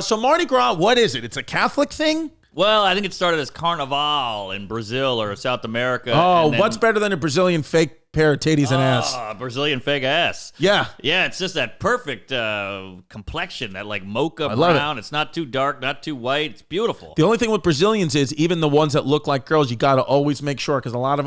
So Mardi Gras, what is it? It's a Catholic thing? Well, I think it started as Carnival in Brazil or South America. Oh, what's better than a Brazilian fake pair of titties and ass? Brazilian fake ass. Yeah. Yeah, it's just that perfect complexion, that like mocha brown. It's not too dark, not too white. It's beautiful. The only thing with Brazilians is even the ones that look like girls, you got to always make sure because a lot of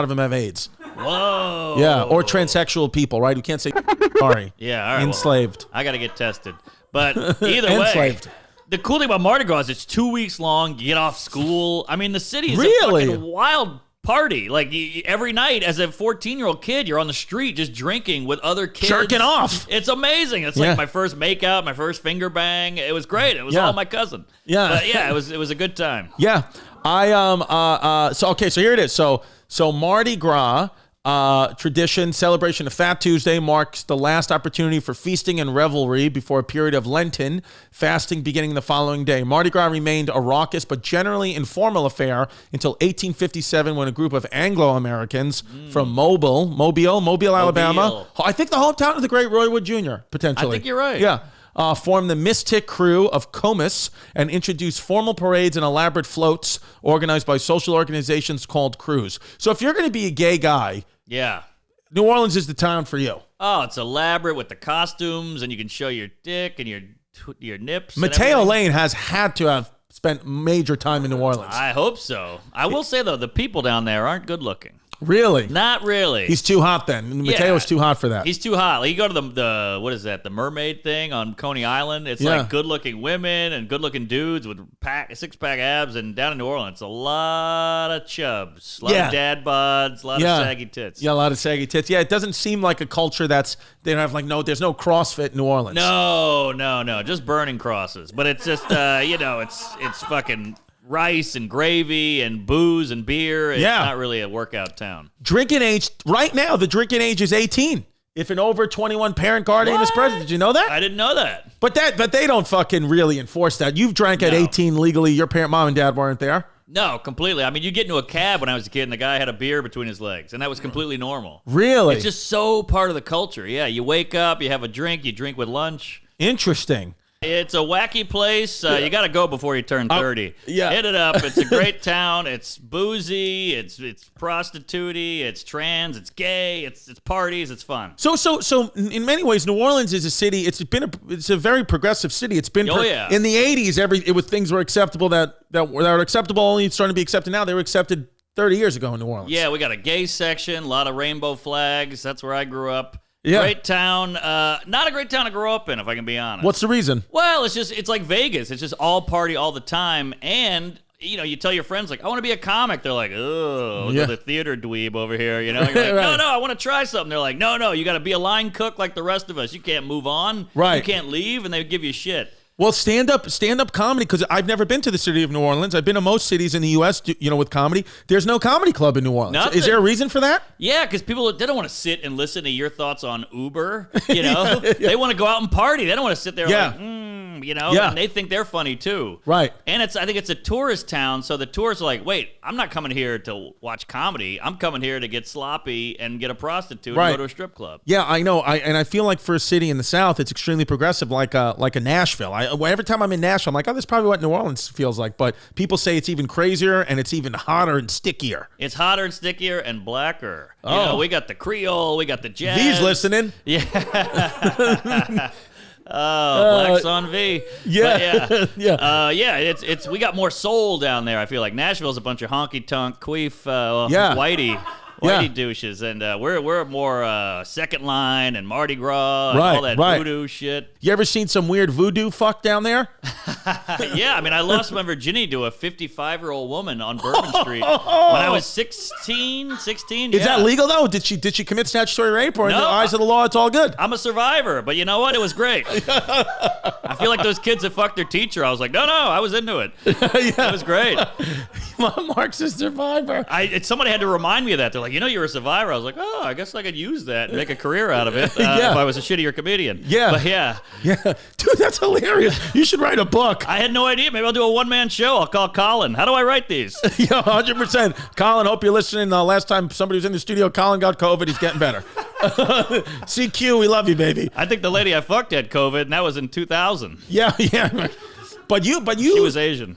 them have AIDS. Whoa. Yeah, or transsexual people, right? We can't say sorry. Yeah, all right. Enslaved. Well, I got to get tested. But either way. Enslaved. The cool thing about Mardi Gras is it's 2 weeks long. You get off school. I mean, the city is a fucking wild party. Like, every night as a 14-year-old kid, you're on the street just drinking with other kids. Jerking off. It's amazing. It's like my first makeout, my first finger bang. It was great. It was all my cousin. Yeah. But yeah, it was a good time. Yeah. So here it is. So Mardi Gras, tradition, celebration of Fat Tuesday marks the last opportunity for feasting and revelry before a period of Lenten fasting beginning the following day. Mardi Gras remained a raucous but generally informal affair until 1857 when a group of Anglo-Americans from Mobile, Alabama. I think the hometown of the great Roy Wood Jr., potentially. I think you're right. Yeah. Formed the Mystic Crew of Comus and introduced formal parades and elaborate floats organized by social organizations called crews. So if you're going to be a gay guy, New Orleans is the town for you. Oh, it's elaborate with the costumes, and you can show your dick and your nips. Mateo Lane has had to have spent major time in New Orleans. I hope so. I will say, though, the people down there aren't good looking. Really? Not really. He's too hot then. Mateo's too hot for that. He's too hot. Like, you go to the what is that? The mermaid thing on Coney Island. It's like good-looking women and good-looking dudes with six-pack abs. And down in New Orleans, a lot of chubs, a lot of dad bods, a lot of saggy tits. Yeah, a lot of saggy tits. Yeah, it doesn't seem like a culture they don't have there's no CrossFit in New Orleans. No, just burning crosses. But it's just it's fucking rice and gravy and booze and beer. It's not really a workout town. Drinking age, right now, the drinking age is 18. If an over 21 parent guardian is present. Did you know that? I didn't know that. But they don't fucking really enforce that. You've drank at 18 legally. Your mom and dad weren't there. No, completely. I mean, you get into a cab when I was a kid and the guy had a beer between his legs, and that was completely normal. Really? It's just so part of the culture. Yeah, you wake up, you have a drink, you drink with lunch. Interesting. It's a wacky place. You got to go before you turn 30. Hit it up. It's a great town. It's boozy. It's prostitute-y. It's trans. It's gay. It's parties. It's fun. So in many ways, New Orleans is a city. It's a very progressive city. It's been in the 80s. Things were acceptable that were acceptable only starting to be accepted now. They were accepted 30 years ago in New Orleans. Yeah, we got a gay section. A lot of rainbow flags. That's where I grew up. Yeah. Great town. Not a great town to grow up in, if I can be honest. What's the reason? Well, it's like Vegas. It's just all party all the time. And, you tell your friends, like, I want to be a comic. They're like, oh, the theater dweeb over here. You're like, right. No, I want to try something. They're like, no, you got to be a line cook like the rest of us. You can't move on. Right. You can't leave, and they give you shit. Well, stand-up comedy, because I've never been to the city of New Orleans. I've been to most cities in the U.S., with comedy. There's no comedy club in New Orleans. Nothing. Is there a reason for that? Yeah, because people, they don't want to sit and listen to your thoughts on Uber, They want to go out and party. They don't want to sit there and they think they're funny too. Right. And I think it's a tourist town, so the tourists are like, wait, I'm not coming here to watch comedy. I'm coming here to get sloppy and get a prostitute and go to a strip club. Yeah, I know. I feel like for a city in the South, it's extremely progressive, like a Nashville. Every time I'm in Nashville, I'm like, oh, this is probably what New Orleans feels like. But people say it's even crazier and it's even hotter and stickier. It's hotter and stickier and blacker. We got the Creole, we got the jazz. V's listening. Yeah. Black Son V. Yeah. It's we got more soul down there. I feel like Nashville's a bunch of honky tonk queef, whitey douches, and we're more second line and Mardi Gras and all that voodoo shit. You ever seen some weird voodoo fuck down there? Yeah, I mean, I lost my virginity to a 55-year-old woman on Bourbon Street when I was 16. Is that legal though? Did she commit statutory rape, or in the eyes of the law, it's all good? I'm a survivor, but you know what? It was great. I feel like those kids that fucked their teacher. I was like, no, I was into it. It was great. Mark's a survivor. Somebody had to remind me of that. They're like, you're a survivor. I was like, oh, I guess I could use that and make a career out of it if I was a shittier comedian. Yeah. But yeah. Dude, that's hilarious. You should write a book. I had no idea. Maybe I'll do a one-man show. I'll call Colin. How do I write these? Yeah, 100%. Colin, hope you're listening. Last time somebody was in the studio, Colin got COVID. He's getting better. CQ, we love you, baby. I think the lady I fucked had COVID, and that was in 2000. Yeah. But you. She was Asian.